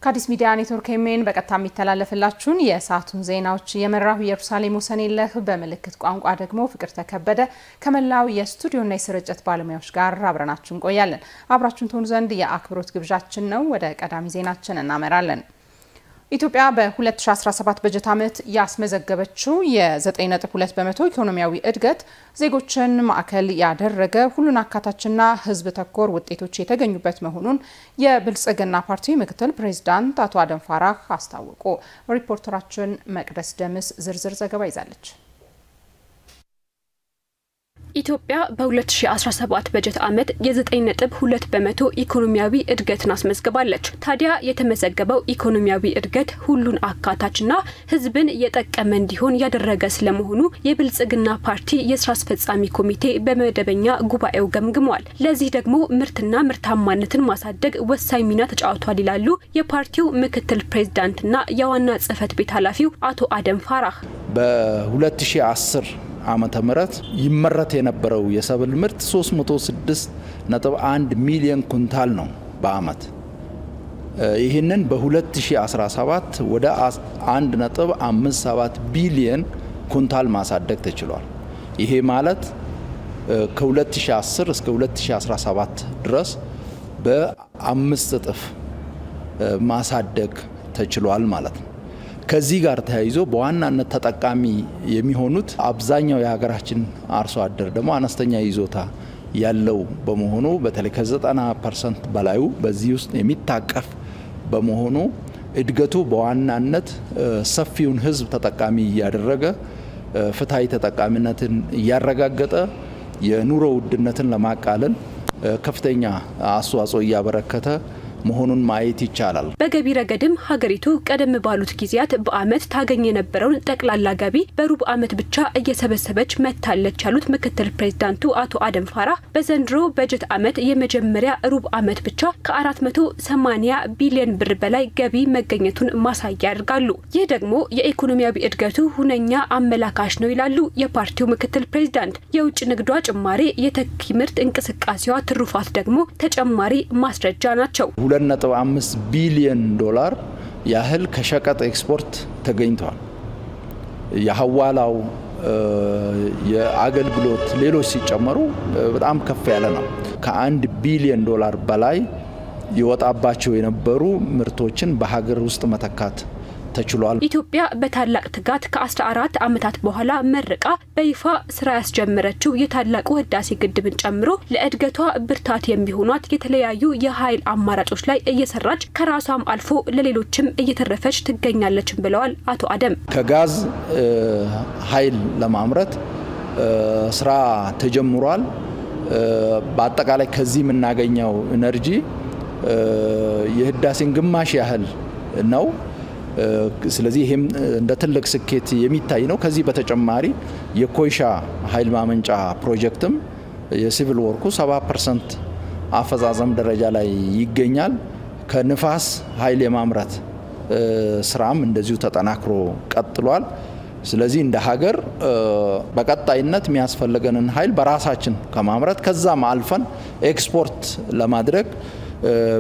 ከአዲስ ሚዲያ ኔትወርክ ኤምኤን በቀጥታ የሚተላለፍላችሁን የሰዓቱን ዜናዎች የመራው ኢየሩሳሌም ወሰኔለህ በመልእክት ቋንቋ ደግሞ ፍቅር ተከበደ ከመላው የስቱዲዮና የስርጭት ባለሙያዎች ጋር አብረናችሁ እንቆያለን። አብራችሁን ትሆኑ ዘንድ የአክብሮት ግብዣችን ነው። ወደ ቀዳሚ ዜናችን እናመራለን። ኢትዮጵያ በ2017 በጀት ዓመት ያስመዘገበችው የ9.2 በመቶ ኢኮኖሚያዊ እድገት ዜጎችን ማዕከል ያደረገ ሁሉን አካታችና ህዝብ ተኮር ውጤቶች የተገኙበት መሆኑን የብልጽግና ፓርቲ ምክትል ፕሬዝዳንት አቶ አደም ፋራህ አስታወቁ። ሪፖርተራችን መቅደስ ደምስ ዝርዝር ዘገባ ይዛለች። ኢትዮጵያ በ2017 በጀት ዓመት የ9.2 በመቶ ኢኮኖሚያዊ እድገትን አስመዝግባለች። ታዲያ የተመዘገበው ኢኮኖሚያዊ እድገት ሁሉን አካታችና ህዝብን የጠቀመ እንዲሆን ያደረገ ስለመሆኑ የብልጽግና ፓርቲ የስራ አስፈጻሚ ኮሚቴ በመደበኛ ጉባኤው ገምግሟል። ለዚህ ደግሞ ምርትና ምርታማነትን ማሳደግ ወሳኝ ሚና ተጫውቷል ይላሉ የፓርቲው ምክትል ፕሬዝዳንትና የዋና ጽህፈት ቤት ኃላፊው አቶ አደም ፋራህ። በ2010 ዓመተ ምህረት ይመረት የነበረው የሰብል ምርት 306.1 ሚሊዮን ኩንታል ነው በአመት። ይህንን በ2017 ወደ 1.57 ቢሊዮን ኩንታል ማሳደግ ተችሏል። ይሄ ማለት ከ2010 እስከ 2017 ድረስ በ5 እጥፍ ማሳደግ ተችሏል ማለት ነው። ከዚህ ጋር ተያይዞ በዋናነት ተጠቃሚ የሚሆኑት አብዛኛው የሀገራችን አርሶ አደር ደግሞ አነስተኛ ይዞታ ያለው በመሆኑ በተለይ ከ90% በላዩ በዚህ ውስጥ የሚታቀፍ በመሆኑ እድገቱ በዋናነት ሰፊውን ህዝብ ተጠቃሚ ያደረገ ፍትሃዊ ተጠቃሚነትን ያረጋገጠ የኑሮ ውድነትን ለማቃለል ከፍተኛ አስተዋጽኦ ያበረከተ መሆኑን ማየት ይቻላል። በገቢ ረገድም ሀገሪቱ ቀደም ባሉት ጊዜያት በአመት ታገኝ የነበረውን ጠቅላላ ገቢ በሩብ አመት ብቻ እየሰበሰበች መታለች ያሉት ምክትል ፕሬዝዳንቱ አቶ አደም ፋራህ በዘንድሮ በጀት አመት የመጀመሪያ ሩብ አመት ብቻ ከ480 ቢሊዮን ብር በላይ ገቢ መገኘቱን ማሳያ ያደርጋሉ። ይህ ደግሞ የኢኮኖሚያዊ እድገቱ ሁነኛ አመላካሽ ነው ይላሉ የፓርቲው ምክትል ፕሬዝዳንት። የውጭ ንግዷ ጭማሪ፣ የተኪ ምርት እንቅስቃሴዋ ትሩፋት ደግሞ ተጨማሪ ማስረጃ ናቸው። 2.5 ቢሊዮን ዶላር ያህል ከሸቀጥ ኤክስፖርት ተገኝቷል። የሐዋላው የአገልግሎት ሌሎች ሲጨመሩ በጣም ከፍ ያለ ነው። ከ1 ቢሊዮን ዶላር በላይ ይወጣባቸው የነበሩ ምርቶችን በሀገር ውስጥ መተካት ተችሏል። ኢትዮጵያ በታላቅ ትጋት ከ14 አመታት በኋላ መርቃ በይፋ ስራ ያስጀመረችው የታላቁ ህዳሴ ግድብን ጨምሮ ለእድገቷ ብርታት የሚሆኗት የተለያዩ የኃይል አማራጮች ላይ እየሰራች ከራሷም አልፎ ለሌሎችም እየተረፈች ትገኛለች ብለዋል አቶ አደም። ከጋዝ ኃይል ለማምረት ስራ ተጀምሯል። በአጠቃላይ ከዚህ የምናገኘው ኢነርጂ የህዳሴን ግማሽ ያህል ነው። ስለዚህ ይሄም እንደ ትልቅ ስኬት የሚታይ ነው። ከዚህ በተጨማሪ የኮይሻ ኃይል ማመንጫ ፕሮጀክትም የሲቪል ወርኩ 70% አፈጻጸም ደረጃ ላይ ይገኛል። ከንፋስ ኃይል የማምረት ስራም እንደዚሁ ተጠናክሮ ቀጥሏል። ስለዚህ እንደ ሀገር በቀጣይነት የሚያስፈልገንን ኃይል በራሳችን ከማምረት ከዛም አልፈን ኤክስፖርት ለማድረግ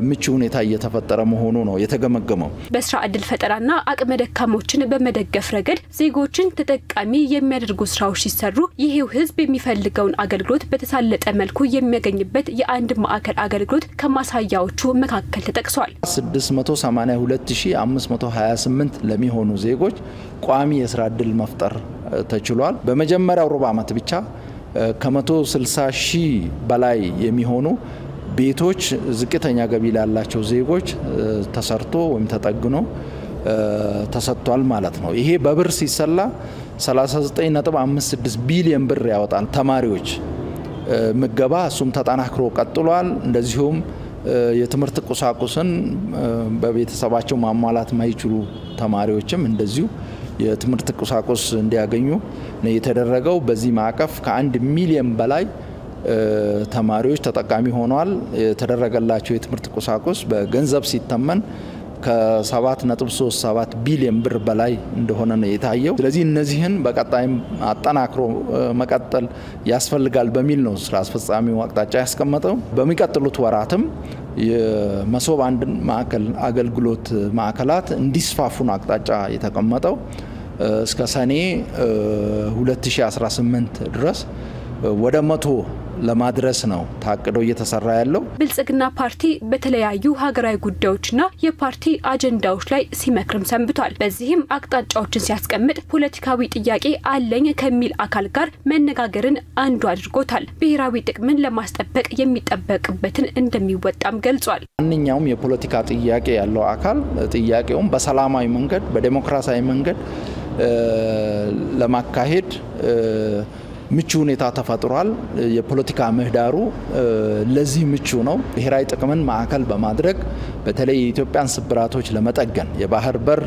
ምቹ ሁኔታ እየተፈጠረ መሆኑ ነው የተገመገመው። በስራ ዕድል ፈጠራና አቅመ ደካሞችን በመደገፍ ረገድ ዜጎችን ተጠቃሚ የሚያደርጉ ስራዎች ሲሰሩ ይሄው ህዝብ የሚፈልገውን አገልግሎት በተሳለጠ መልኩ የሚያገኝበት የአንድ ማዕከል አገልግሎት ከማሳያዎቹ መካከል ተጠቅሷል። 682528 ለሚሆኑ ዜጎች ቋሚ የስራ ዕድል መፍጠር ተችሏል። በመጀመሪያው ሩብ ዓመት ብቻ ከ160 ሺህ በላይ የሚሆኑ ቤቶች ዝቅተኛ ገቢ ላላቸው ዜጎች ተሰርቶ ወይም ተጠግኖ ተሰጥቷል ማለት ነው። ይሄ በብር ሲሰላ 39.56 ቢሊዮን ብር ያወጣል። ተማሪዎች ምገባ እሱም ተጠናክሮ ቀጥሏል። እንደዚሁም የትምህርት ቁሳቁስን በቤተሰባቸው ማሟላት ማይችሉ ተማሪዎችም እንደዚሁ የትምህርት ቁሳቁስ እንዲያገኙ ነው የተደረገው። በዚህ ማዕቀፍ ከ1 ሚሊዮን በላይ ተማሪዎች ተጠቃሚ ሆነዋል። የተደረገላቸው የትምህርት ቁሳቁስ በገንዘብ ሲተመን ከ7.37 ቢሊዮን ብር በላይ እንደሆነ ነው የታየው። ስለዚህ እነዚህን በቀጣይም አጠናክሮ መቀጠል ያስፈልጋል በሚል ነው ስራ አስፈጻሚው አቅጣጫ ያስቀመጠው። በሚቀጥሉት ወራትም የመሶብ አንድ ማዕከል አገልግሎት ማዕከላት እንዲስፋፉን አቅጣጫ የተቀመጠው እስከ ሰኔ 2018 ድረስ ወደ 100 ለማድረስ ነው ታቅዶ እየተሰራ ያለው። ብልጽግና ፓርቲ በተለያዩ ሀገራዊ ጉዳዮችና የፓርቲ አጀንዳዎች ላይ ሲመክርም ሰንብቷል። በዚህም አቅጣጫዎችን ሲያስቀምጥ ፖለቲካዊ ጥያቄ አለኝ ከሚል አካል ጋር መነጋገርን አንዱ አድርጎታል። ብሔራዊ ጥቅምን ለማስጠበቅ የሚጠበቅበትን እንደሚወጣም ገልጿል። ማንኛውም የፖለቲካ ጥያቄ ያለው አካል ጥያቄውን በሰላማዊ መንገድ በዲሞክራሲያዊ መንገድ ለማካሄድ ምቹ ሁኔታ ተፈጥሯል። የፖለቲካ ምህዳሩ ለዚህ ምቹ ነው። ብሔራዊ ጥቅምን ማዕከል በማድረግ በተለይ የኢትዮጵያን ስብራቶች ለመጠገን የባህር በር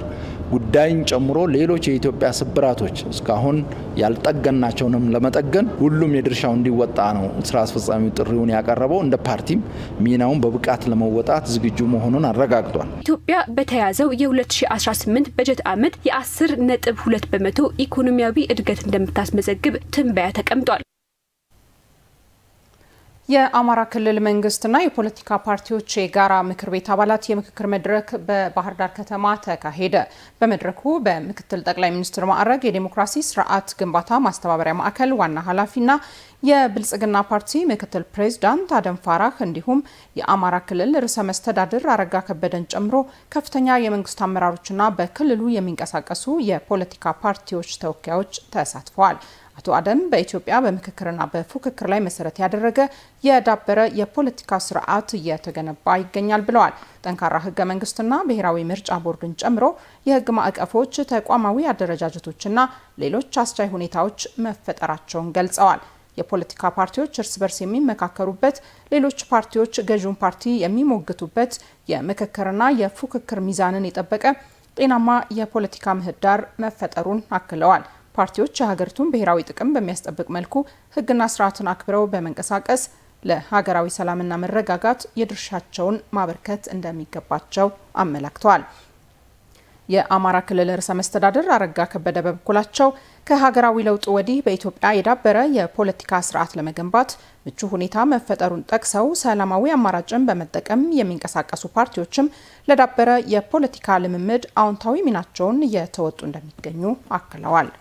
ጉዳይን ጨምሮ ሌሎች የኢትዮጵያ ስብራቶች እስካሁን ያልጠገናቸውንም ለመጠገን ሁሉም የድርሻው እንዲወጣ ነው ስራ አስፈጻሚው ጥሪውን ያቀረበው። እንደ ፓርቲም ሚናውን በብቃት ለመወጣት ዝግጁ መሆኑን አረጋግጧል። ኢትዮጵያ በተያዘው የ2018 በጀት ዓመት የ10.2% ኢኮኖሚያዊ እድገት እንደምታስመዘግብ ትንበያ ተቀምጧል። የአማራ ክልል መንግስትና የፖለቲካ ፓርቲዎች የጋራ ምክር ቤት አባላት የምክክር መድረክ በባህር ዳር ከተማ ተካሄደ። በመድረኩ በምክትል ጠቅላይ ሚኒስትር ማዕረግ የዲሞክራሲ ስርዓት ግንባታ ማስተባበሪያ ማዕከል ዋና ኃላፊና የብልጽግና ፓርቲ ምክትል ፕሬዝዳንት አደም ፋራህ እንዲሁም የአማራ ክልል ርዕሰ መስተዳድር አረጋ ከበደን ጨምሮ ከፍተኛ የመንግስት አመራሮችና በክልሉ የሚንቀሳቀሱ የፖለቲካ ፓርቲዎች ተወካዮች ተሳትፈዋል። አቶ አደም በኢትዮጵያ በምክክርና በፉክክር ላይ መሰረት ያደረገ የዳበረ የፖለቲካ ስርዓት እየተገነባ ይገኛል ብለዋል። ጠንካራ ህገ መንግስትና ብሔራዊ ምርጫ ቦርድን ጨምሮ የህግ ማዕቀፎች፣ ተቋማዊ አደረጃጀቶችና ሌሎች አስቻይ ሁኔታዎች መፈጠራቸውን ገልጸዋል። የፖለቲካ ፓርቲዎች እርስ በርስ የሚመካከሩበት፣ ሌሎች ፓርቲዎች ገዢውን ፓርቲ የሚሞግቱበት የምክክርና የፉክክር ሚዛንን የጠበቀ ጤናማ የፖለቲካ ምህዳር መፈጠሩን አክለዋል። ፓርቲዎች የሀገሪቱን ብሔራዊ ጥቅም በሚያስጠብቅ መልኩ ህግና ስርዓትን አክብረው በመንቀሳቀስ ለሀገራዊ ሰላምና መረጋጋት የድርሻቸውን ማበርከት እንደሚገባቸው አመላክተዋል። የአማራ ክልል ርዕሰ መስተዳድር አረጋ ከበደ በበኩላቸው ከሀገራዊ ለውጥ ወዲህ በኢትዮጵያ የዳበረ የፖለቲካ ስርዓት ለመገንባት ምቹ ሁኔታ መፈጠሩን ጠቅሰው ሰላማዊ አማራጭን በመጠቀም የሚንቀሳቀሱ ፓርቲዎችም ለዳበረ የፖለቲካ ልምምድ አዎንታዊ ሚናቸውን እየተወጡ እንደሚገኙ አክለዋል።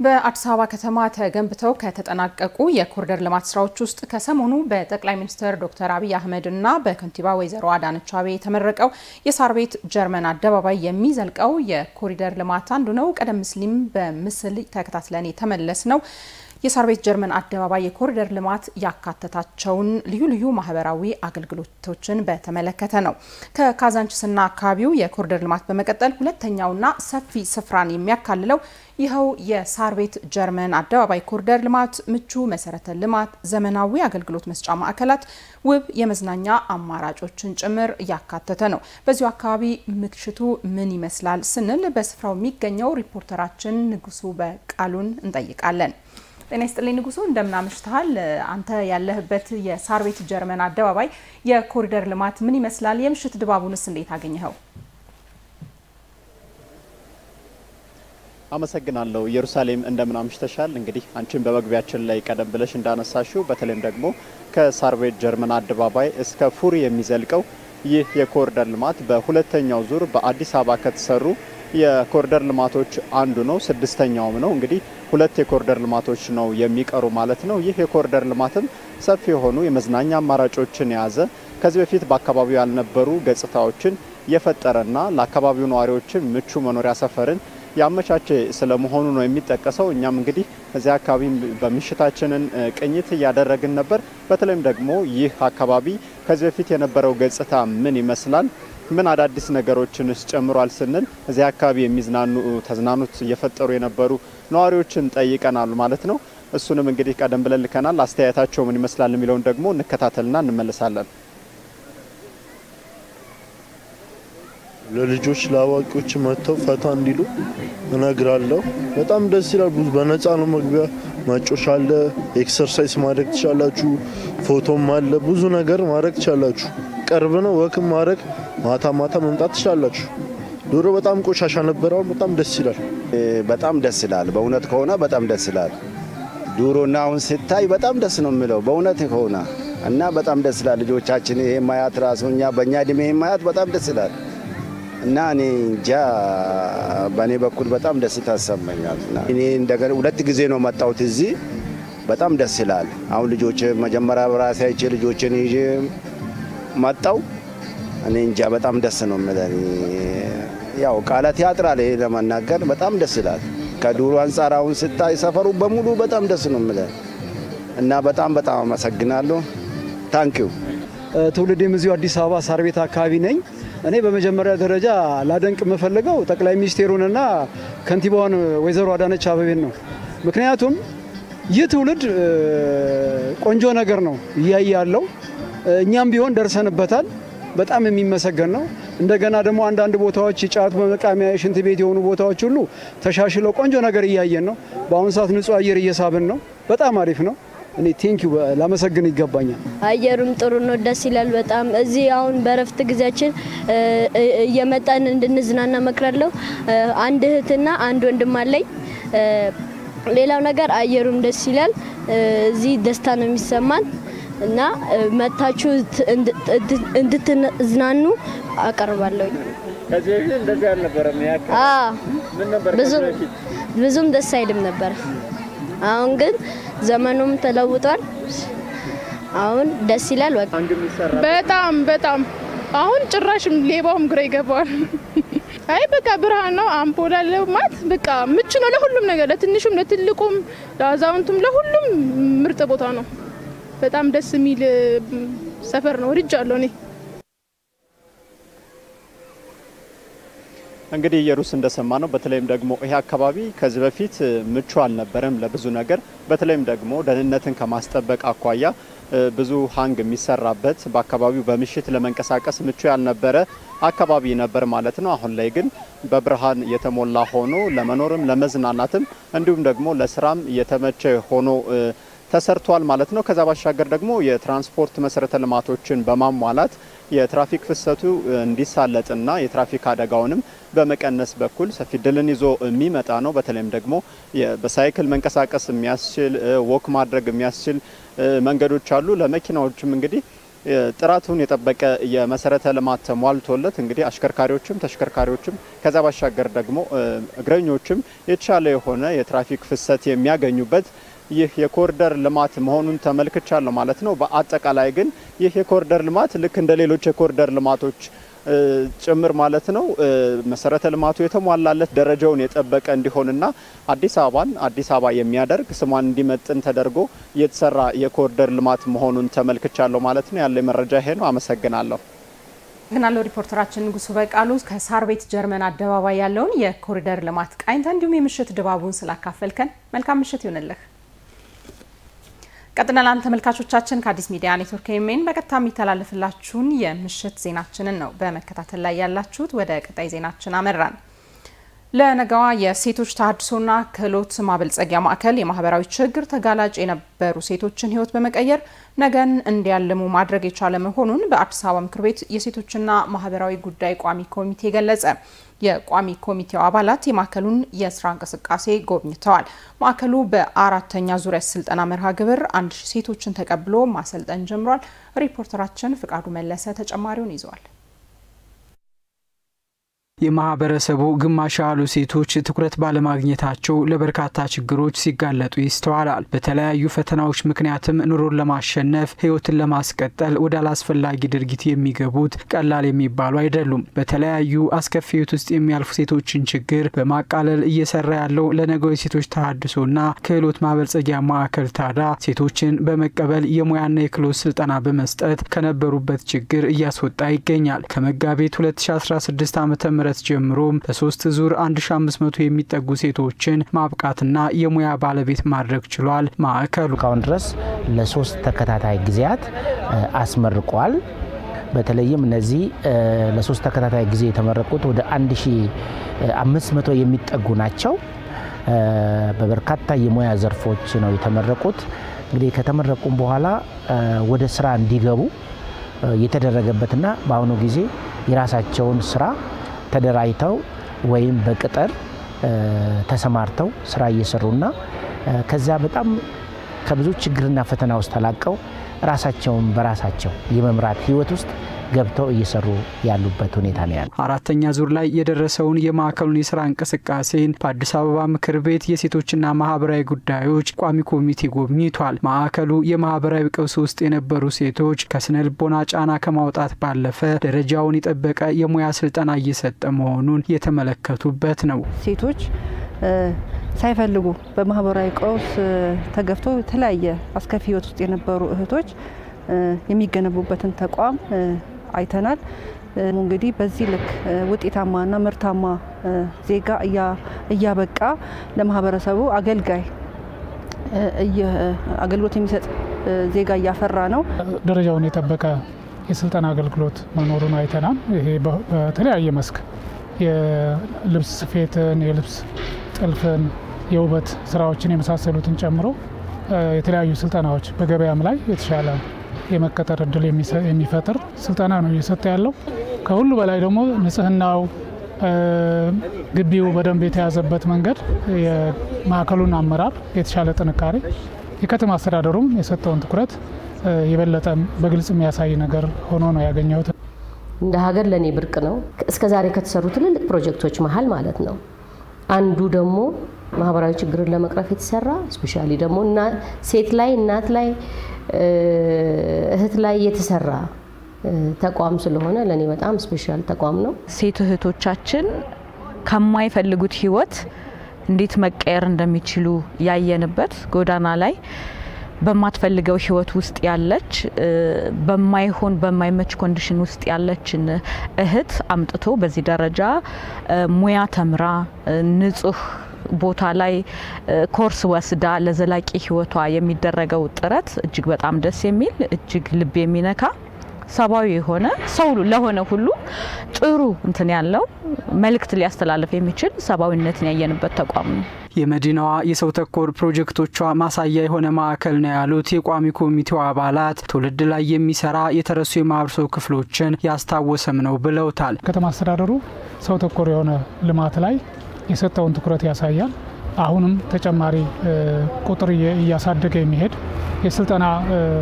በአዲስ አበባ ከተማ ተገንብተው ከተጠናቀቁ የኮሪደር ልማት ስራዎች ውስጥ ከሰሞኑ በጠቅላይ ሚኒስትር ዶክተር አብይ አህመድ እና በከንቲባ ወይዘሮ አዳነች አቤቤ የተመረቀው የሳር ቤት ጀርመን አደባባይ የሚዘልቀው የኮሪደር ልማት አንዱ ነው። ቀደም ሲልም በምስል ተከታትለን የተመለስ ነው። የሳር ቤት ጀርመን አደባባይ የኮሪደር ልማት ያካተታቸውን ልዩ ልዩ ማህበራዊ አገልግሎቶችን በተመለከተ ነው። ከካዛንችስና አካባቢው የኮሪደር ልማት በመቀጠል ሁለተኛውና ሰፊ ስፍራን የሚያካልለው ይኸው የሳር ቤት ጀርመን አደባባይ ኮሪደር ልማት ምቹ መሰረተ ልማት፣ ዘመናዊ አገልግሎት መስጫ ማዕከላት፣ ውብ የመዝናኛ አማራጮችን ጭምር ያካተተ ነው። በዚሁ አካባቢ ምሽቱ ምን ይመስላል ስንል በስፍራው የሚገኘው ሪፖርተራችን ንጉሱ በቃሉን እንጠይቃለን። ጤና ይስጥልኝ ንጉሱ፣ እንደምን አምሽተሃል? አንተ ያለህበት የሳር ቤት ጀርመን አደባባይ የኮሪደር ልማት ምን ይመስላል? የምሽት ድባቡንስ እንዴት አገኘኸው? አመሰግናለሁ ኢየሩሳሌም፣ እንደምን አምሽተሻል? እንግዲህ አንቺን በመግቢያችን ላይ ቀደም ብለሽ እንዳነሳሽው በተለይም ደግሞ ከሳር ቤት ጀርመን አደባባይ እስከ ፉሪ የሚዘልቀው ይህ የኮሪደር ልማት በሁለተኛው ዙር በአዲስ አበባ ከተሰሩ የኮሪደር ልማቶች አንዱ ነው። ስድስተኛውም ነው። እንግዲህ ሁለት የኮሪደር ልማቶች ነው የሚቀሩ ማለት ነው። ይህ የኮሪደር ልማትም ሰፊ የሆኑ የመዝናኛ አማራጮችን የያዘ ከዚህ በፊት በአካባቢው ያልነበሩ ገጽታዎችን የፈጠረና ለአካባቢው ነዋሪዎችን ምቹ መኖሪያ ሰፈርን ያመቻቸ ስለመሆኑ ነው የሚጠቀሰው። እኛም እንግዲህ እዚያ አካባቢ በምሽታችንን ቅኝት እያደረግን ነበር። በተለይም ደግሞ ይህ አካባቢ ከዚህ በፊት የነበረው ገጽታ ምን ይመስላል፣ ምን አዳዲስ ነገሮችንስ ጨምሯል ስንል እዚያ አካባቢ የሚዝናኑ ተዝናኑት እየፈጠሩ የነበሩ ነዋሪዎችን ጠይቀናል ማለት ነው። እሱንም እንግዲህ ቀደም ብለን ልከናል። አስተያየታቸው ምን ይመስላል የሚለውን ደግሞ እንከታተልና እንመለሳለን። ለልጆች ለአዋቂዎች መጥተው ፈታ እንዲሉ እነግራለሁ። በጣም ደስ ይላል። ብዙ በነፃ ነው መግቢያ፣ ማጮሽ አለ፣ ኤክሰርሳይዝ ማድረግ ትችላላችሁ፣ ፎቶም አለ፣ ብዙ ነገር ማድረግ ትችላላችሁ። ቅርብ ነው፣ ወክም ማድረግ ማታ ማታ መምጣት ትችላላችሁ። ድሮ በጣም ቆሻሻ ነበር፣ አሁን በጣም ደስ ይላል። በጣም ደስ ይላል። በእውነት ከሆነ በጣም ደስ ይላል። ድሮና አሁን ሲታይ በጣም ደስ ነው የሚለው በእውነት ከሆነ እና በጣም ደስ ይላል። ልጆቻችን ይሄ ማያት ራሱ እኛ በእኛ እድሜ ይሄ ማያት በጣም ደስ ይላል እና እኔ እንጃ በእኔ በኩል በጣም ደስታ ተሰማኛል። እኔ እንደገና ሁለት ጊዜ ነው መጣሁት እዚህ። በጣም ደስ ይላል። አሁን ልጆች መጀመሪያ በራሴ አይቼ ልጆችን ይዤ መጣሁ። እኔ እንጃ በጣም ደስ ነው የሚለኝ። ያው ቃላት ያጥራል ይሄ ለመናገር። በጣም ደስ ይላል። ከዱሮ አንጻር አሁን ስታይ ሰፈሩ በሙሉ በጣም ደስ ነው የሚለኝ እና በጣም አመሰግናለሁ። ታንኪዩ። ትውልዴም እዚሁ አዲስ አበባ ሳር ቤት አካባቢ ነኝ። እኔ በመጀመሪያ ደረጃ ላደንቅ የምፈልገው ጠቅላይ ሚኒስቴሩንና ከንቲባዋን ወይዘሮ አዳነች አቤቤን ነው። ምክንያቱም ይህ ትውልድ ቆንጆ ነገር ነው እያየ ያለው፣ እኛም ቢሆን ደርሰንበታል። በጣም የሚመሰገን ነው። እንደገና ደግሞ አንዳንድ ቦታዎች ጫት በመቃሚያ ሽንት ቤት የሆኑ ቦታዎች ሁሉ ተሻሽለው ቆንጆ ነገር እያየን ነው። በአሁኑ ሰዓት ንጹህ አየር እየሳብን ነው። በጣም አሪፍ ነው። እኔ ቴንኪዩ ላመሰግን ይገባኛል። አየሩም ጥሩ ነው፣ ደስ ይላል በጣም። እዚህ አሁን በረፍት ጊዜያችን እየመጣን እንድንዝናና መክራለሁ። አንድ እህትና አንድ ወንድም አለኝ። ሌላው ነገር አየሩም ደስ ይላል። እዚህ ደስታ ነው የሚሰማን እና መታችሁ እንድትዝናኑ አቀርባለሁ። ከዚህ በፊት እንደዚህ አልነበረም ያከ ምን ነበር? ብዙም ደስ አይልም ነበር። አሁን ግን ዘመኑም ተለውጧል። አሁን ደስ ይላል። በጣም አሁን ጭራሽም ሌባውም ግራ ይገባል። አይ በቃ ብርሃን ነው፣ አምፖል አለ ማለት በቃ ምቹ ነው ለሁሉም ነገር፣ ለትንሹም ለትልቁም ለአዛውንቱም ለሁሉም ምርጥ ቦታ ነው። በጣም ደስ የሚል ሰፈር ነው። ወድጃለሁ እኔ። እንግዲህ ኢየሩስ እንደሰማ ነው። በተለይም ደግሞ ይሄ አካባቢ ከዚህ በፊት ምቹ አልነበረም ለብዙ ነገር። በተለይም ደግሞ ደህንነትን ከማስጠበቅ አኳያ ብዙ ሃንግ የሚሰራበት በአካባቢው በምሽት ለመንቀሳቀስ ምቹ ያልነበረ አካባቢ ነበር ማለት ነው። አሁን ላይ ግን በብርሃን የተሞላ ሆኖ ለመኖርም ለመዝናናትም እንዲሁም ደግሞ ለስራም የተመቸ ሆኖ ተሰርቷል ማለት ነው። ከዛ ባሻገር ደግሞ የትራንስፖርት መሰረተ ልማቶችን በማሟላት የትራፊክ ፍሰቱ እንዲሳለጥና የትራፊክ አደጋውንም በመቀነስ በኩል ሰፊ ድልን ይዞ የሚመጣ ነው። በተለይም ደግሞ በሳይክል መንቀሳቀስ የሚያስችል ወክ ማድረግ የሚያስችል መንገዶች አሉ። ለመኪናዎችም እንግዲህ ጥራቱን የጠበቀ የመሰረተ ልማት ተሟልቶለት እንግዲህ አሽከርካሪዎችም ተሽከርካሪዎችም ከዛ ባሻገር ደግሞ እግረኞችም የተሻለ የሆነ የትራፊክ ፍሰት የሚያገኙበት ይህ የኮሪደር ልማት መሆኑን ተመልክቻለሁ ማለት ነው። በአጠቃላይ ግን ይህ የኮሪደር ልማት ልክ እንደ ሌሎች የኮሪደር ልማቶች ጭምር ማለት ነው መሰረተ ልማቱ የተሟላለት ደረጃውን የጠበቀ እንዲሆንና አዲስ አበባ የሚያደርግ ስሟን እንዲመጥን ተደርጎ የተሰራ የኮሪደር ልማት መሆኑን ተመልክቻለሁ ማለት ነው። ያለ መረጃ ይሄ ነው። አመሰግናለሁ። ግናለው ሪፖርተራችን ንጉሱ በቃሉ ከሳር ቤት ጀርመን አደባባይ ያለውን የኮሪደር ልማት ቃኝታ እንዲሁም የምሽት ድባቡን ስላካፈልከን መልካም ምሽት ይሁንልህ። ቀጥለናል ተመልካቾቻችን ከአዲስ ሚዲያ ኔትወርክ ኤምኤን በቀጥታ የሚተላለፍላችሁን የምሽት ዜናችንን ነው በመከታተል ላይ ያላችሁት። ወደ ቀጣይ ዜናችን አመራን። ለነገዋ የሴቶች ተሃድሶና ክህሎት ማበልጸጊያ ማዕከል የማህበራዊ ችግር ተጋላጭ የነበሩ ሴቶችን ህይወት በመቀየር ነገን እንዲያልሙ ማድረግ የቻለ መሆኑን በአዲስ አበባ ምክር ቤት የሴቶችና ማህበራዊ ጉዳይ ቋሚ ኮሚቴ ገለጸ። የቋሚ ኮሚቴው አባላት የማዕከሉን የስራ እንቅስቃሴ ጎብኝተዋል። ማዕከሉ በአራተኛ ዙሪያ ስልጠና መርሃ ግብር 1000 ሴቶችን ተቀብሎ ማሰልጠን ጀምሯል። ሪፖርተራችን ፍቃዱ መለሰ ተጨማሪውን ይዟል። የማህበረሰቡ ግማሽ ያሉ ሴቶች ትኩረት ባለማግኘታቸው ለበርካታ ችግሮች ሲጋለጡ ይስተዋላል። በተለያዩ ፈተናዎች ምክንያትም ኑሮን ለማሸነፍ ህይወትን ለማስቀጠል ወደ አላስፈላጊ ድርጊት የሚገቡት ቀላል የሚባሉ አይደሉም። በተለያዩ አስከፊ ህይወት ውስጥ የሚያልፉ ሴቶችን ችግር በማቃለል እየሰራ ያለው ለነገው የሴቶች ተሃድሶና ክህሎት ማበልጸጊያ ማዕከል ታዳ ሴቶችን በመቀበል የሙያና የክህሎት ስልጠና በመስጠት ከነበሩበት ችግር እያስወጣ ይገኛል። ከመጋቢት 2016 ዓ.ም ጀምሮም በ3 ዙር 1500 የሚጠጉ ሴቶችን ማብቃትና የሙያ ባለቤት ማድረግ ችሏል። ማዕከሉ ካሁን ድረስ ለ3 ተከታታይ ጊዜያት አስመርቋል። በተለይም እነዚህ ለ3 ተከታታይ ጊዜ የተመረቁት ወደ 1500 የሚጠጉ ናቸው። በበርካታ የሙያ ዘርፎች ነው የተመረቁት። እንግዲህ ከተመረቁም በኋላ ወደ ስራ እንዲገቡ የተደረገበትና በአሁኑ ጊዜ የራሳቸውን ስራ ተደራጅተው ወይም በቅጥር ተሰማርተው ስራ እየሰሩና ከዛ በጣም ከብዙ ችግርና ፈተና ውስጥ ተላቀው ራሳቸውን በራሳቸው የመምራት ህይወት ውስጥ ገብተው እየሰሩ ያሉበት ሁኔታ ነው ያለው። አራተኛ ዙር ላይ የደረሰውን የማዕከሉን የስራ እንቅስቃሴን በአዲስ አበባ ምክር ቤት የሴቶችና ማህበራዊ ጉዳዮች ቋሚ ኮሚቴ ጎብኝቷል። ማዕከሉ የማህበራዊ ቀውስ ውስጥ የነበሩ ሴቶች ከስነ ልቦና ጫና ከማውጣት ባለፈ ደረጃውን የጠበቀ የሙያ ስልጠና እየሰጠ መሆኑን የተመለከቱበት ነው። ሴቶች ሳይፈልጉ በማህበራዊ ቀውስ ተገፍተው የተለያየ አስከፊ ህይወት ውስጥ የነበሩ እህቶች የሚገነቡበትን ተቋም አይተናል። እንግዲህ በዚህ ልክ ውጤታማና ምርታማ ዜጋ እያበቃ ለማህበረሰቡ አገልጋይ አገልግሎት የሚሰጥ ዜጋ እያፈራ ነው። ደረጃውን የጠበቀ የስልጠና አገልግሎት መኖሩን አይተናል። ይሄ በተለያየ መስክ የልብስ ስፌትን፣ የልብስ ጥልፍን፣ የውበት ስራዎችን የመሳሰሉትን ጨምሮ የተለያዩ ስልጠናዎች በገበያም ላይ የተሻለ የመቀጠር እድል የሚፈጥር ስልጠና ነው እየሰጠ ያለው። ከሁሉ በላይ ደግሞ ንጽህናው ግቢው በደንብ የተያዘበት መንገድ የማዕከሉን አመራር የተሻለ ጥንካሬ የከተማ አስተዳደሩም የሰጠውን ትኩረት የበለጠ በግልጽ የሚያሳይ ነገር ሆኖ ነው ያገኘሁት። እንደ ሀገር ለኔ ብርቅ ነው። እስከዛሬ ከተሰሩ ትልልቅ ፕሮጀክቶች መሃል ማለት ነው። አንዱ ደግሞ ማህበራዊ ችግርን ለመቅረፍ የተሰራ ስፔሻሊ ደግሞ ሴት ላይ እናት ላይ እህት ላይ የተሰራ ተቋም ስለሆነ ለኔ በጣም ስፔሻል ተቋም ነው። ሴት እህቶቻችን ከማይፈልጉት ህይወት እንዴት መቀየር እንደሚችሉ ያየንበት ጎዳና ላይ በማትፈልገው ህይወት ውስጥ ያለች በማይሆን በማይመች ኮንዲሽን ውስጥ ያለችን እህት አምጥቶ በዚህ ደረጃ ሙያ ተምራ ንጹህ ቦታ ላይ ኮርስ ወስዳ ለዘላቂ ህይወቷ የሚደረገው ጥረት እጅግ በጣም ደስ የሚል እጅግ ልብ የሚነካ ሰባዊ የሆነ ሰው ለሆነ ሁሉ ጥሩ እንትን ያለው መልእክት ሊያስተላልፍ የሚችል ሰባዊነትን ያየንበት ተቋም ነው። የመዲናዋ የሰው ተኮር ፕሮጀክቶቿ ማሳያ የሆነ ማዕከል ነው ያሉት የቋሚ ኮሚቴው አባላት ትውልድ ላይ የሚሰራ የተረሱ የማህበረሰብ ክፍሎችን ያስታወሰም ነው ብለውታል። ከተማ አስተዳደሩ ሰው ተኮር የሆነ ልማት ላይ የሰጠውን ትኩረት ያሳያል። አሁንም ተጨማሪ ቁጥር እያሳደገ የሚሄድ የስልጠና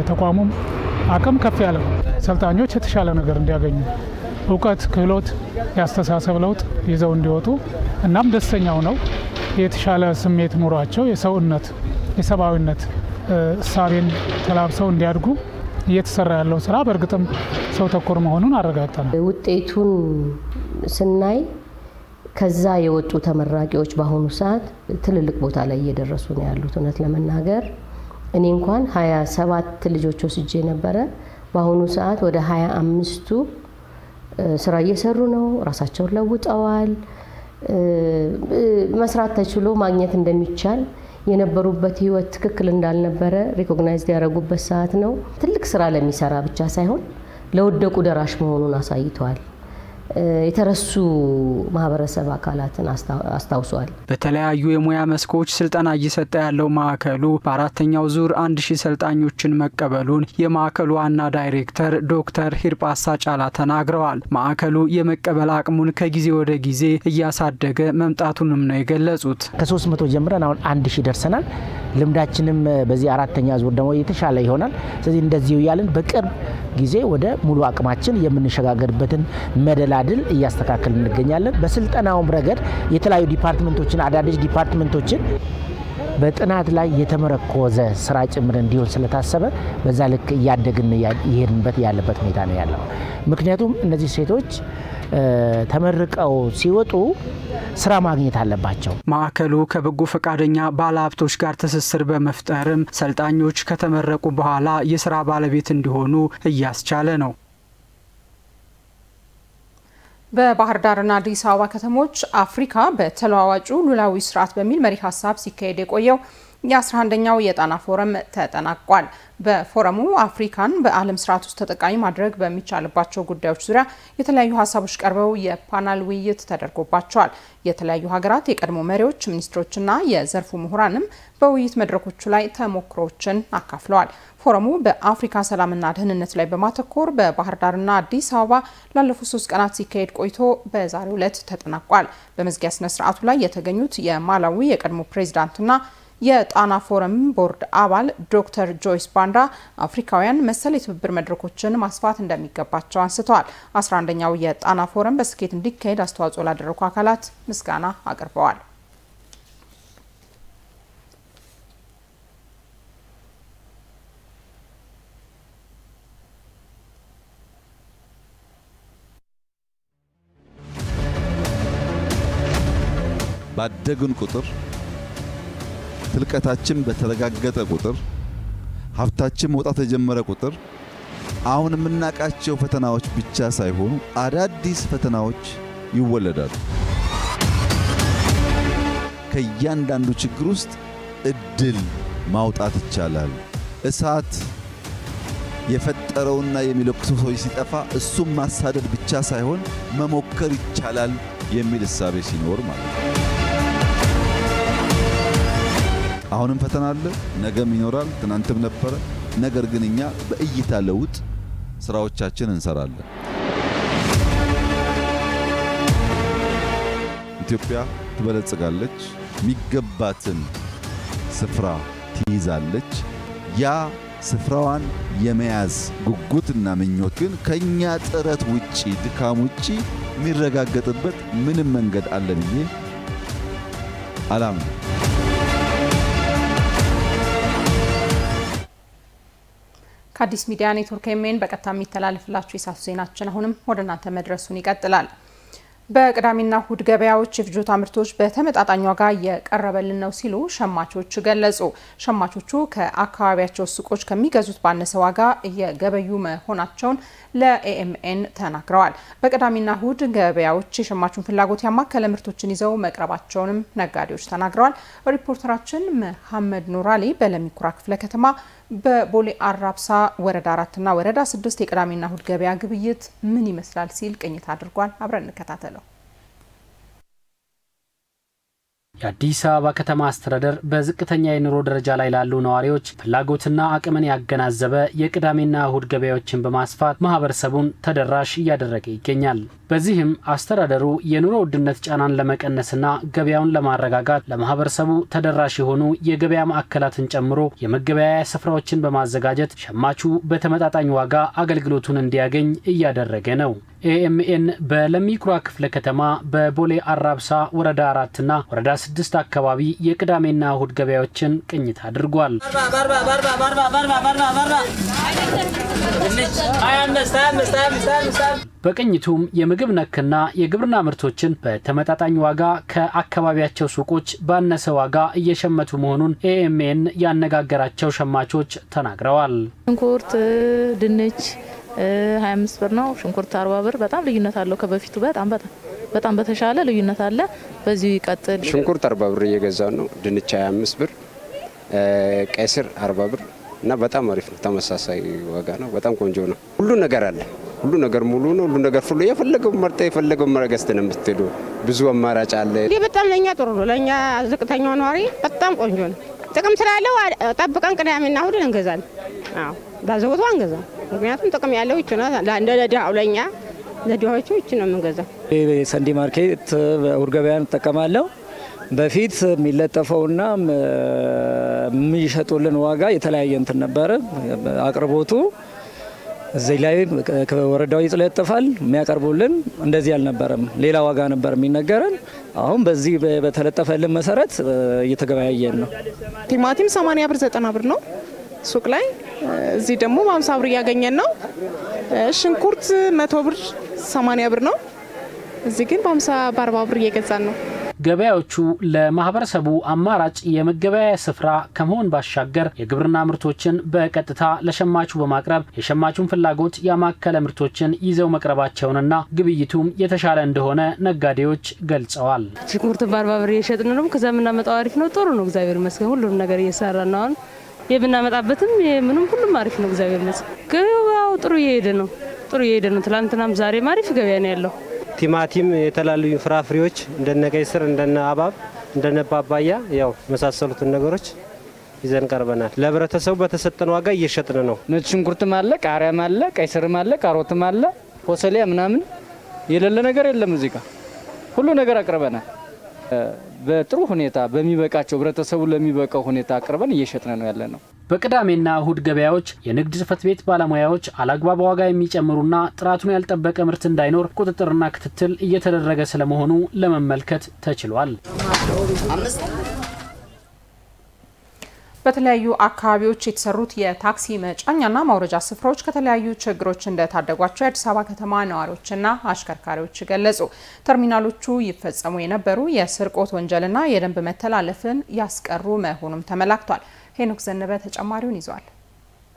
ተቋሙም አቅም ከፍ ያለ ሰልጣኞች የተሻለ ነገር እንዲያገኙ እውቀት፣ ክህሎት፣ ያስተሳሰብ ለውጥ ይዘው እንዲወጡ እናም ደስተኛው ነው የተሻለ ስሜት ኑሯቸው የሰውነት የሰባዊነት እሳቤን ተላብሰው እንዲያድጉ እየተሰራ ያለው ስራ በእርግጥም ሰው ተኮር መሆኑን አረጋግጠናል። ውጤቱን ስናይ ከዛ የወጡ ተመራቂዎች በአሁኑ ሰዓት ትልልቅ ቦታ ላይ እየደረሱ ነው ያሉት። እውነት ለመናገር እኔ እንኳን 27 ልጆች ወስጄ ነበረ። በአሁኑ ሰዓት ወደ 25ቱ ስራ እየሰሩ ነው፣ ራሳቸውን ለውጠዋል። መስራት ተችሎ ማግኘት እንደሚቻል የነበሩበት ህይወት ትክክል እንዳልነበረ ሪኮግናይዝ ያደረጉበት ሰዓት ነው። ትልቅ ስራ ለሚሰራ ብቻ ሳይሆን ለወደቁ ደራሽ መሆኑን አሳይቷል። የተረሱ ማህበረሰብ አካላትን አስታውሷል። በተለያዩ የሙያ መስኮች ስልጠና እየሰጠ ያለው ማዕከሉ በአራተኛው ዙር 1000 ሰልጣኞችን መቀበሉን የማዕከሉ ዋና ዳይሬክተር ዶክተር ሂርጳሳ ጫላ ተናግረዋል። ማዕከሉ የመቀበል አቅሙን ከጊዜ ወደ ጊዜ እያሳደገ መምጣቱንም ነው የገለጹት። ከ300 ጀምረን አሁን 1000 ደርሰናል። ልምዳችንም በዚህ አራተኛ ዙር ደግሞ የተሻለ ይሆናል። ስለዚህ እንደዚሁ ያለን በቅርብ ጊዜ ወደ ሙሉ አቅማችን የምንሸጋገርበትን መደላድል እያስተካከልን እንገኛለን። በስልጠናውም ረገድ የተለያዩ ዲፓርትመንቶችን አዳዲስ ዲፓርትመንቶችን በጥናት ላይ የተመረኮዘ ስራ ጭምር እንዲሆን ስለታሰበ በዛ ልክ እያደግን ይሄድንበት ያለበት ሁኔታ ነው ያለው። ምክንያቱም እነዚህ ሴቶች ተመርቀው ሲወጡ ስራ ማግኘት አለባቸው። ማዕከሉ ከበጎ ፈቃደኛ ባለሀብቶች ጋር ትስስር በመፍጠርም ሰልጣኞች ከተመረቁ በኋላ የስራ ባለቤት እንዲሆኑ እያስቻለ ነው። በባህር ዳርና አዲስ አበባ ከተሞች አፍሪካ በተለዋዋጩ ሉላዊ ስርዓት በሚል መሪ ሀሳብ ሲካሄድ የቆየው የ11ኛው የጣና ፎረም ተጠናቋል። በፎረሙ አፍሪካን በዓለም ስርዓት ውስጥ ተጠቃሚ ማድረግ በሚቻልባቸው ጉዳዮች ዙሪያ የተለያዩ ሀሳቦች ቀርበው የፓናል ውይይት ተደርጎባቸዋል። የተለያዩ ሀገራት የቀድሞ መሪዎች፣ ሚኒስትሮችና የዘርፉ ምሁራንም በውይይት መድረኮቹ ላይ ተሞክሮዎችን አካፍለዋል። ፎረሙ በአፍሪካ ሰላምና ደህንነት ላይ በማተኮር በባህር ዳርና አዲስ አበባ ላለፉት 3 ቀናት ሲካሄድ ቆይቶ በዛሬው ዕለት ተጠናቋል። በመዝጊያ ስነ ስርዓቱ ላይ የተገኙት የማላዊ የቀድሞ ፕሬዝዳንትና የጣና ፎረም ቦርድ አባል ዶክተር ጆይስ ባንዳ አፍሪካውያን መሰል የትብብር መድረኮችን ማስፋት እንደሚገባቸው አንስተዋል። 11ኛው የጣና ፎረም በስኬት እንዲካሄድ አስተዋጽኦ ላደረጉ አካላት ምስጋና አቅርበዋል። ባደግን ቁጥር ትልቀታችን በተረጋገጠ ቁጥር ሀብታችን መውጣት የጀመረ ቁጥር አሁን የምናቃቸው ፈተናዎች ብቻ ሳይሆኑ አዳዲስ ፈተናዎች ይወለዳሉ። ከእያንዳንዱ ችግር ውስጥ እድል ማውጣት ይቻላል። እሳት የፈጠረውና የሚለኩሰው ሰው ሲጠፋ እሱም ማሳደድ ብቻ ሳይሆን መሞከር ይቻላል የሚል እሳቤ ሲኖር ማለት ነው። አሁንም ፈተና አለ፣ ነገም ይኖራል፣ ትናንትም ነበረ። ነገር ግን እኛ በእይታ ለውጥ ስራዎቻችን እንሰራለን። ኢትዮጵያ ትበለጽጋለች፣ የሚገባትን ስፍራ ትይዛለች። ያ ስፍራዋን የመያዝ ጉጉትና ምኞት ግን ከኛ ጥረት ውጪ ድካም ውጪ የሚረጋገጥበት ምንም መንገድ አለ ብዬ አላምንም። ከአዲስ ሚዲያ ኔትወርክ ኤምኤን በቀጥታ የሚተላለፍላችሁ የሰዓቱ ዜናችን አሁንም ወደ እናንተ መድረሱን ይቀጥላል። በቅዳሜና እሁድ ገበያዎች የፍጆታ ምርቶች በተመጣጣኝ ዋጋ እየቀረበልን ነው ሲሉ ሸማቾች ገለጹ። ሸማቾቹ ከአካባቢያቸው ሱቆች ከሚገዙት ባነሰ ዋጋ እየገበዩ መሆናቸውን ለኤኤምኤን ተናግረዋል። በቅዳሜና እሁድ ገበያዎች የሸማቹን ፍላጎት ያማከለ ምርቶችን ይዘው መቅረባቸውንም ነጋዴዎች ተናግረዋል። ሪፖርተራችን መሐመድ ኑራሊ በለሚኩራ ክፍለ ከተማ በቦሌ አራብሳ ወረዳ 4 እና ወረዳ 6 የቅዳሜና እሁድ ገበያ ግብይት ምን ይመስላል ሲል ቅኝት አድርጓል። አብረን እንከታተለው። የአዲስ አበባ ከተማ አስተዳደር በዝቅተኛ የኑሮ ደረጃ ላይ ላሉ ነዋሪዎች ፍላጎትና አቅምን ያገናዘበ የቅዳሜና እሁድ ገበያዎችን በማስፋት ማህበረሰቡን ተደራሽ እያደረገ ይገኛል። በዚህም አስተዳደሩ የኑሮ ውድነት ጫናን ለመቀነስና ገበያውን ለማረጋጋት ለማህበረሰቡ ተደራሽ የሆኑ የገበያ ማዕከላትን ጨምሮ የመገበያያ ስፍራዎችን በማዘጋጀት ሸማቹ በተመጣጣኝ ዋጋ አገልግሎቱን እንዲያገኝ እያደረገ ነው። ኤኤምኤን በለሚ ኩራ ክፍለ ከተማ በቦሌ አራብሳ ወረዳ 4 እና ወረዳ 6 አካባቢ የቅዳሜና እሁድ ገበያዎችን ቅኝት አድርጓል። በቅኝቱም የምግብ ነክና የግብርና ምርቶችን በተመጣጣኝ ዋጋ ከአካባቢያቸው ሱቆች ባነሰ ዋጋ እየሸመቱ መሆኑን ኤኤምኤን ያነጋገራቸው ሸማቾች ተናግረዋል። ሽንኩርት፣ ድንች 25 ብር ነው። ሽንኩርት 40 ብር። በጣም ልዩነት አለው ከበፊቱ በጣም በተሻለ ልዩነት አለ። በዚህ ይቀጥል። ሽንኩርት 40 ብር እየገዛው ነው። ድንች 25 ብር፣ ቀይ ስር 40 ብር እና በጣም አሪፍ ነው። ተመሳሳይ ዋጋ ነው። በጣም ቆንጆ ነው። ሁሉ ነገር አለ። ሁሉ ነገር ሙሉ ነው። ሁሉ ነገር ሁሉ የፈለገው መርጠ የፈለገው መረገስተ ነው የምትሄዱ። ብዙ አማራጭ አለ። ይህ በጣም ለኛ ጥሩ ነው። ለኛ ዝቅተኛው ነዋሪ በጣም ቆንጆ ነው። ጥቅም ስላለው ጠብቀን ቅዳሜና እሁድ እንገዛለን። አዎ ባዘውቱ አንገዛም። ምክንያቱም ጥቅም ያለው ይችላል እንደ ለዳው ለኛ ለዳዎቹ ይች ነው የምንገዛው። ሰንዲ ማርኬት እሁድ ገበያን ተጠቀማለሁ። በፊት የሚለጠፈውና የሚሸጡልን ዋጋ የተለያየ እንትን ነበር አቅርቦቱ። እዚህ ላይ ወረዳው ይጥለጥፋል የሚያቀርቡልን እንደዚህ አልነበረም። ሌላ ዋጋ ነበር የሚነገረን። አሁን በዚህ በተለጠፈልን መሰረት እየተገበያየን ነው። ቲማቲም 80 ብር 90 ብር ነው ሱቅ ላይ። እዚህ ደግሞ 50 ብር ያገኘን ነው። ሽንኩርት 100 ብር 80 ብር ነው። እዚህ ግን በ50 በ40 ብር እየገዛን ነው። ገበያዎቹ ለማህበረሰቡ አማራጭ የመገበያያ ስፍራ ከመሆን ባሻገር የግብርና ምርቶችን በቀጥታ ለሸማቹ በማቅረብ የሸማቹን ፍላጎት ያማከለ ምርቶችን ይዘው መቅረባቸውንና ግብይቱም የተሻለ እንደሆነ ነጋዴዎች ገልጸዋል። ሽንኩርት በ40 ብር እየሸጥን ነው። ከዛ ምናመጣው አሪፍ ነው። ጥሩ ነው። እግዚአብሔር ይመስገን። ሁሉም ነገር እየሰራን ነው። የብናመጣበትም ምንም ሁሉም አሪፍ ነው። እግዚአብሔር ይመስገን። ገበያው ጥሩ እየሄደ ነው። ትላንትናም ዛሬም አሪፍ ገበያ ነው ያለው። ቲማቲም የተላልዩ ፍራፍሬዎች እንደነ ቀይ ስር እንደነ አባብ እንደነ ፓፓያ ያው መሳሰሉትን ነገሮች ይዘን ቀርበናል። ለህብረተሰቡ በተሰጠን ዋጋ እየሸጥን ነው። ነጭ ሽንኩርትም አለ፣ ቃሪያም አለ፣ ቀይ ስርም አለ፣ ካሮትም አለ፣ ፎሰሊያ ምናምን የሌለ ነገር የለም። እዚህ ጋር ሁሉ ነገር አቅርበናል። በጥሩ ሁኔታ በሚበቃቸው ህብረተሰቡ ለሚበቃው ሁኔታ አቅርበን እየሸጥን ነው ያለነው። በቅዳሜና እሁድ ገበያዎች የንግድ ጽሕፈት ቤት ባለሙያዎች አላግባብ ዋጋ የሚጨምሩና ጥራቱን ያልጠበቀ ምርት እንዳይኖር ቁጥጥርና ክትትል እየተደረገ ስለመሆኑ ለመመልከት ተችሏል። በተለያዩ አካባቢዎች የተሰሩት የታክሲ መጫኛና ማውረጃ ስፍራዎች ከተለያዩ ችግሮች እንደታደጓቸው የአዲስ አበባ ከተማ ነዋሪዎችና አሽከርካሪዎች ገለጹ። ተርሚናሎቹ ይፈጸሙ የነበሩ የስርቆት ወንጀልና የደንብ መተላለፍን ያስቀሩ መሆኑም ተመላክቷል። ሄኖክ ዘነበ ተጨማሪውን ይዟል።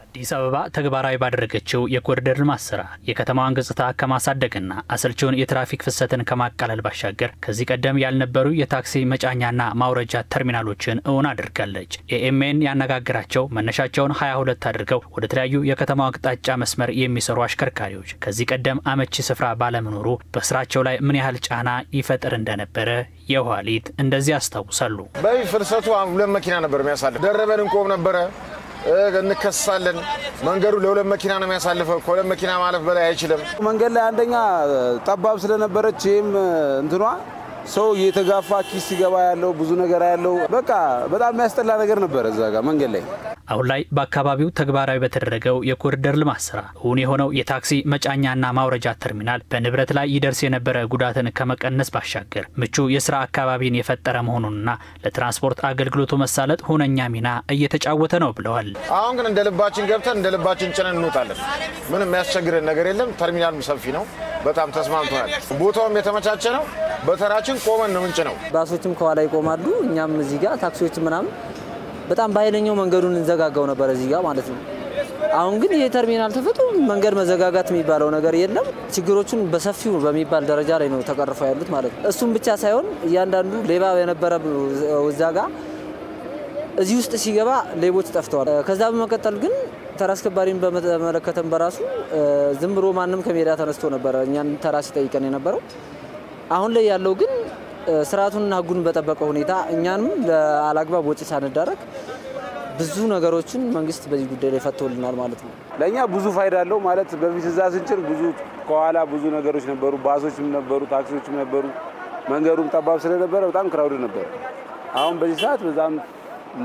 አዲስ አበባ ተግባራዊ ባደረገችው የኮሪደር ልማት ስራ የከተማዋን ገጽታ ከማሳደግና አሰልቺውን የትራፊክ ፍሰትን ከማቃለል ባሻገር ከዚህ ቀደም ያልነበሩ የታክሲ መጫኛና ማውረጃ ተርሚናሎችን እውን አድርጋለች። ኤኤምኤን ያነጋገራቸው መነሻቸውን 22 አድርገው ወደ ተለያዩ የከተማው አቅጣጫ መስመር የሚሰሩ አሽከርካሪዎች ከዚህ ቀደም አመቺ ስፍራ ባለመኖሩ በስራቸው ላይ ምን ያህል ጫና ይፈጥር እንደነበረ የኋሊት እንደዚህ ያስታውሳሉ። በፍርሰቱ 2 መኪና ነበር የሚያሳልፍ። ደረበን እንቆም ነበረ እንከሳለን። መንገዱ ለ2 መኪና ነው የሚያሳልፈው። ከ2 መኪና ማለፍ በላይ አይችልም። መንገድ ላይ አንደኛ ጠባብ ስለነበረች እንትኗ ሰው እየተጋፋ ኪስ ሲገባ ያለው ብዙ ነገር ያለው በቃ በጣም የሚያስጠላ ነገር ነበር እዛ ጋር መንገድ ላይ። አሁን ላይ በአካባቢው ተግባራዊ በተደረገው የኮሪደር ልማት ስራ እውን የሆነው የታክሲ መጫኛና ማውረጃ ተርሚናል በንብረት ላይ ይደርስ የነበረ ጉዳትን ከመቀነስ ባሻገር ምቹ የስራ አካባቢን የፈጠረ መሆኑንና ለትራንስፖርት አገልግሎቱ መሳለጥ ሁነኛ ሚና እየተጫወተ ነው ብለዋል። አሁን ግን እንደ ልባችን ገብተን እንደ ልባችን ጭነን እንወጣለን። ምንም የሚያስቸግረን ነገር የለም። ተርሚናሉ ሰፊ ነው። በጣም ተስማምቶናል። ቦታውም የተመቻቸ ነው። በተራችን ቆመን ነው ምንጭ ነው። ባሶችም ከኋላ ይቆማሉ። እኛም እዚህ ጋር ታክሲዎች ምናምን በጣም ባይለኛው መንገዱን እንዘጋጋው ነበር እዚህ ጋር ማለት ነው። አሁን ግን ይሄ ተርሚናል ተፈጥሮ መንገድ መዘጋጋት የሚባለው ነገር የለም። ችግሮቹን በሰፊው በሚባል ደረጃ ላይ ነው ተቀርፈው ያሉት ማለት ነው። እሱም ብቻ ሳይሆን እያንዳንዱ ሌባ የነበረ እዛ ጋር እዚህ ውስጥ ሲገባ ሌቦች ጠፍተዋል። ከዛ በመቀጠል ግን ተራ አስከባሪን በመለከተም በራሱ ዝም ብሎ ማንም ከሜዳ ተነስቶ ነበር እኛን ተራ ሲጠይቀን የነበረው። አሁን ላይ ያለው ግን ስርዓቱንና ህጉን በጠበቀ ሁኔታ እኛንም ለአላግባብ ወጪ ሳንዳረግ ብዙ ነገሮችን መንግስት በዚህ ጉዳይ ላይ ፈቶልናል ማለት ነው። ለኛ ብዙ ፋይዳ አለው ማለት በፊት እዛ ስንጭን ብዙ ከኋላ ብዙ ነገሮች ነበሩ፣ ባሶችም ነበሩ፣ ታክሲዎችም ነበሩ። መንገዱም ጠባብ ስለነበረ በጣም ክራውድ ነበር። አሁን በዚህ ሰዓት በዛም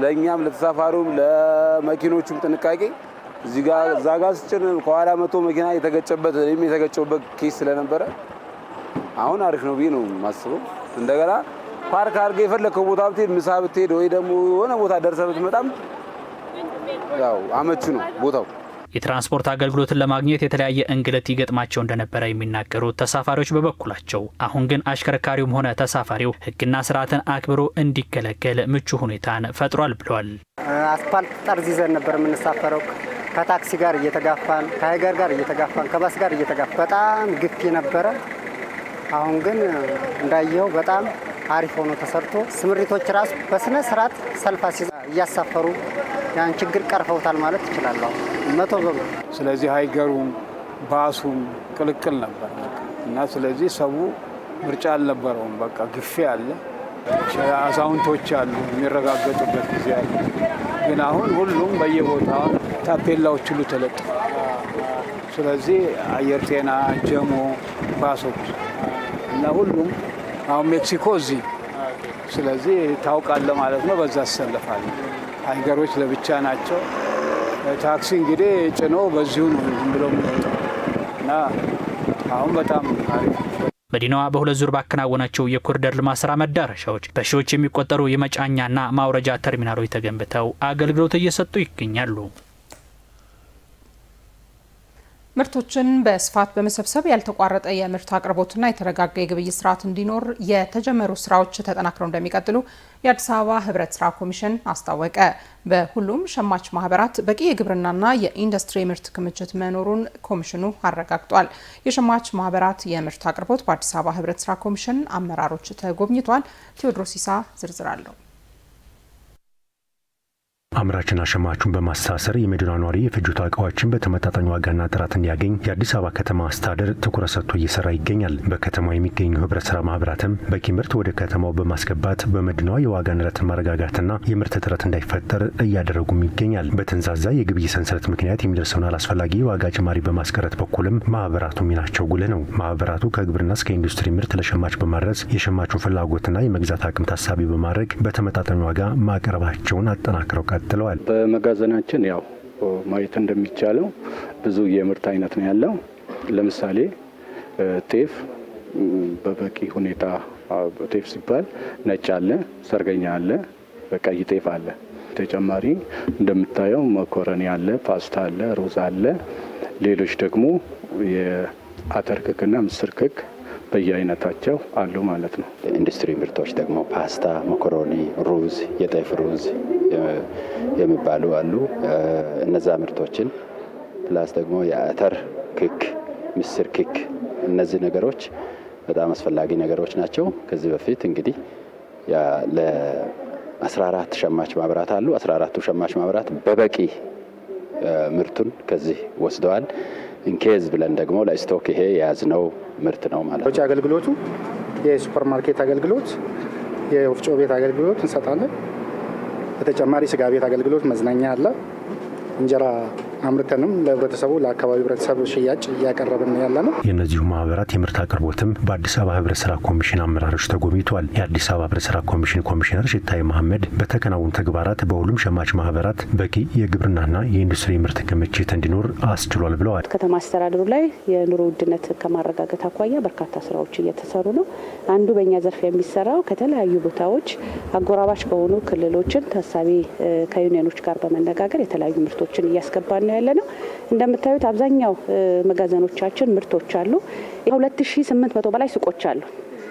ለኛም ለተሳፋሪውም ለመኪኖቹም ጥንቃቄ እዚህ ጋር እዛ ጋር ስጭን ከኋላ መቶ መኪና የተገጨበት ኬስ ስለነበረ አሁን አሪፍ ነው ብዬ ነው ማስበው። እንደገና ፓርክ አድርገህ የፈለከው ቦታ ብትሄድ ምሳ ብትሄድ ወይ ደግሞ የሆነ ቦታ ደርሰህ ብትመጣም ያው አመቺ ነው ቦታው። የትራንስፖርት አገልግሎትን ለማግኘት የተለያየ እንግልት ይገጥማቸው እንደነበረ የሚናገሩት ተሳፋሪዎች በበኩላቸው አሁን ግን አሽከርካሪውም ሆነ ተሳፋሪው ህግና ስርዓትን አክብሮ እንዲገለገል ምቹ ሁኔታን ፈጥሯል ብለዋል። አስፋልት ጠርዝ ይዘን ነበር የምንሳፈረው ከታክሲ ጋር እየተጋፋን ከሀይገር ጋር እየተጋፋን ከባስ ጋር እየተጋፋን በጣም ግፊ ነበረ። አሁን ግን እንዳየው በጣም አሪፍ ሆኖ ተሰርቶ ስምሪቶች ራሱ በስነ ስርዓት ሰልፍ እያሳፈሩ ያን ችግር ቀርፈውታል ማለት ይችላል 100%። ስለዚህ ሀይገሩም ባሱም ቅልቅል ነበር እና ስለዚህ ሰው ምርጫ አልነበረውም። በቃ ግፊ አለ፣ አዛውንቶች አሉ፣ የሚረጋገጡበት ጊዜ አለ። ግን አሁን ሁሉም በየቦታው ታፔላዎች ሁሉ ተለጥፈዋል። ስለዚህ አየር ጤና፣ ጀሞ ባሶች እና ሁሉም አሁን ሜክሲኮ እዚህ ስለዚህ ታውቃለህ ማለት ነው። በዛ ተሰልፋለ። ሀይገሮች ለብቻ ናቸው። ታክሲ እንግዲህ ጭኖ በዚሁ ነው ብለው እና አሁን በጣም አሪፍ። መዲናዋ በሁለት ዙር ባከናወናቸው የኮሪደር ልማት ስራ መዳረሻዎች በሺዎች የሚቆጠሩ የመጫኛና ማውረጃ ተርሚናሎች ተገንብተው አገልግሎት እየሰጡ ይገኛሉ። ምርቶችን በስፋት በመሰብሰብ ያልተቋረጠ የምርት አቅርቦትና የተረጋጋ የግብይት ስርዓት እንዲኖር የተጀመሩ ስራዎች ተጠናክረው እንደሚቀጥሉ የአዲስ አበባ ህብረት ስራ ኮሚሽን አስታወቀ። በሁሉም ሸማች ማህበራት በቂ የግብርናና የኢንዱስትሪ ምርት ክምችት መኖሩን ኮሚሽኑ አረጋግጧል። የሸማች ማህበራት የምርት አቅርቦት በአዲስ አበባ ህብረት ስራ ኮሚሽን አመራሮች ተጎብኝቷል። ቴዎድሮስ ኢሳ ዝርዝር አለው። አምራችና ሸማቹን በማስተሳሰር የመዲና ኗሪ የፍጆታ እቃዎችን በተመጣጣኝ ዋጋና ጥራት እንዲያገኝ የአዲስ አበባ ከተማ አስተዳደር ትኩረት ሰጥቶ እየሰራ ይገኛል። በከተማው የሚገኙ ህብረት ስራ ማህበራትም በቂ ምርት ወደ ከተማው በማስገባት በመዲናዋ የዋጋ ንረትን ማረጋጋትና የምርት እጥረት እንዳይፈጠር እያደረጉም ይገኛል። በተንዛዛ የግብይት ሰንሰለት ምክንያት የሚደርሰውን አላስፈላጊ የዋጋ ጭማሪ በማስቀረት በኩልም ማህበራቱ ሚናቸው ጉልህ ነው። ማህበራቱ ከግብርና እስከ ኢንዱስትሪ ምርት ለሸማች በማድረስ የሸማቹን ፍላጎትና የመግዛት አቅም ታሳቢ በማድረግ በተመጣጣኝ ዋጋ ማቅረባቸውን አጠናክረው ቀጥለዋል። በመጋዘናችን ያው ማየት እንደሚቻለው ብዙ የምርት አይነት ነው ያለው። ለምሳሌ ጤፍ በበቂ ሁኔታ ጤፍ ሲባል ነጭ አለ፣ ሰርገኛ አለ፣ በቀይ ጤፍ አለ። ተጨማሪ እንደምታየው መኮረኒ አለ፣ ፓስታ አለ፣ ሩዝ አለ። ሌሎች ደግሞ የአተር ክክና ምስር ክክ በየአይነታቸው አሉ ማለት ነው። ኢንዱስትሪ ምርቶች ደግሞ ፓስታ፣ መኮሮኒ፣ ሩዝ፣ የጤፍ ሩዝ የሚባሉ አሉ። እነዛ ምርቶችን ፕላስ ደግሞ የአተር ክክ፣ ምስር ክክ እነዚህ ነገሮች በጣም አስፈላጊ ነገሮች ናቸው። ከዚህ በፊት እንግዲህ ለ14 ሸማች ማህበራት አሉ። 14ቱ ሸማች ማህበራት በበቂ ምርቱን ከዚህ ወስደዋል። ኢንኬዝ ብለን ደግሞ ለስቶክ ይሄ የያዝነው ምርት ነው ማለት ነው። አገልግሎቱ የሱፐርማርኬት አገልግሎት፣ የወፍጮ ቤት አገልግሎት እንሰጣለን። በተጨማሪ ስጋ ቤት አገልግሎት፣ መዝናኛ አለ። እንጀራ አምርተንም ለህብረተሰቡ ለአካባቢ ህብረተሰብ ሽያጭ እያቀረብን ያለ ነው። የእነዚሁ ማህበራት የምርት አቅርቦትም በአዲስ አበባ ህብረት ስራ ኮሚሽን አመራሮች ተጎብኝቷል። የአዲስ አበባ ህብረት ስራ ኮሚሽን ኮሚሽነር ሽታይ መሐመድ በተከናወኑ ተግባራት በሁሉም ሸማች ማህበራት በቂ የግብርናና የኢንዱስትሪ ምርት ክምችት እንዲኖር አስችሏል ብለዋል። ከተማ አስተዳደሩ ላይ የኑሮ ውድነት ከማረጋጋት አኳያ በርካታ ስራዎች እየተሰሩ ነው። አንዱ በእኛ ዘርፍ የሚሰራው ከተለያዩ ቦታዎች አጎራባች በሆኑ ክልሎችን ታሳቢ ከዩኒየኖች ጋር በመነጋገር የተለያዩ ምርቶችን እያስገባን ነው ያለነው። እንደምታዩት አብዛኛው መጋዘኖቻችን ምርቶች አሉ። 2800 በላይ ሱቆች አሉ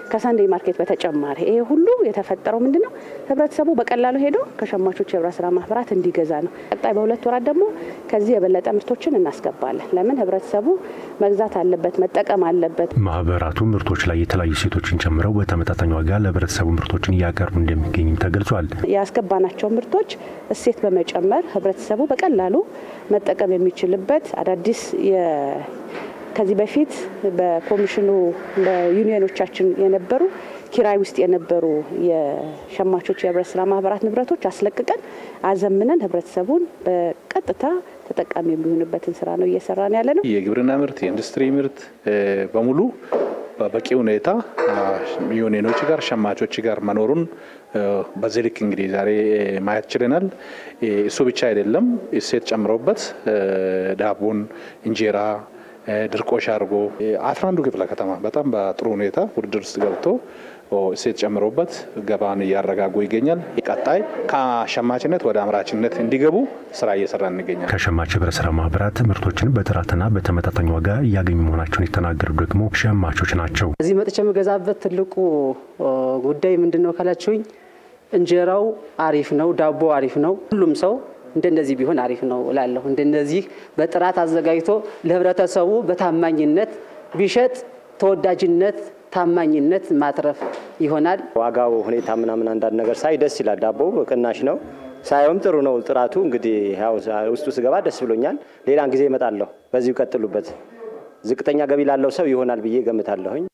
ከሳንዴ ማርኬት በተጨማሪ። ይሄ ሁሉ የተፈጠረው ምንድነው? ህብረተሰቡ በቀላሉ ሄዶ ከሸማቾች የህብረት ስራ ማህበራት እንዲገዛ ነው። ቀጣይ በሁለት ወራት ደግሞ ከዚህ የበለጠ ምርቶችን እናስገባለን። ለምን ህብረተሰቡ መግዛት አለበት፣ መጠቀም አለበት። ማህበራቱ ምርቶች ላይ የተለያዩ ሴቶችን ጨምረው በተመጣጣኝ ዋጋ ለህብረተሰቡ ምርቶችን እያቀርቡ እንደሚገኝም ተገልጿል። ያስገባናቸው ምርቶች እሴት በመጨመር ህብረተሰቡ በቀላሉ መጠቀም የሚችልበት አዳዲስ ከዚህ በፊት በኮሚሽኑ በዩኒየኖቻችን የነበሩ ኪራይ ውስጥ የነበሩ የሸማቾች የህብረት ስራ ማህበራት ንብረቶች አስለቅቀን አዘምነን ህብረተሰቡን በቀጥታ ተጠቃሚ የሚሆንበትን ስራ ነው እየሰራን ያለ ነው። የግብርና ምርት፣ የኢንዱስትሪ ምርት በሙሉ በበቂ ሁኔታ ዩኒየኖች ጋር ሸማቾች ጋር መኖሩን በዚህ ልክ እንግዲህ ዛሬ ማየት ችለናል። እሱ ብቻ አይደለም፣ እሴት ጨምሮበት ዳቦን፣ እንጀራ፣ ድርቆሽ አድርጎ 11 ክፍለ ከተማ በጣም በጥሩ ሁኔታ ውድድር ውስጥ ገብቶ እሴት ጨምሮበት ገባን እያረጋጉ ይገኛል። ቀጣይ ከሸማችነት ወደ አምራችነት እንዲገቡ ስራ እየሰራ እንገኛለን። ከሸማች ህብረት ስራ ማህበራት ምርቶችን በጥራትና በተመጣጣኝ ዋጋ እያገኙ መሆናቸውን የተናገሩ ደግሞ ሸማቾች ናቸው። እዚህ መጥቼ የምገዛበት ትልቁ ጉዳይ ምንድነው ካላችሁኝ፣ እንጀራው አሪፍ ነው፣ ዳቦ አሪፍ ነው። ሁሉም ሰው እንደነዚህ ቢሆን አሪፍ ነው እላለሁ። እንደነዚህ በጥራት አዘጋጅቶ ለህብረተሰቡ በታማኝነት ቢሸጥ ተወዳጅነት ታማኝነት ማትረፍ ይሆናል። ዋጋው ሁኔታ ምናምን አንዳንድ ነገር ሳይ ደስ ይላል። ዳቦ ቅናሽ ነው፣ ሳይሆን ጥሩ ነው ጥራቱ። እንግዲህ ያው ውስጡ ስገባ ደስ ብሎኛል። ሌላን ጊዜ እመጣለሁ። በዚሁ ቀጥሉበት። ዝቅተኛ ገቢ ላለው ሰው ይሆናል ብዬ ገምታለሁኝ።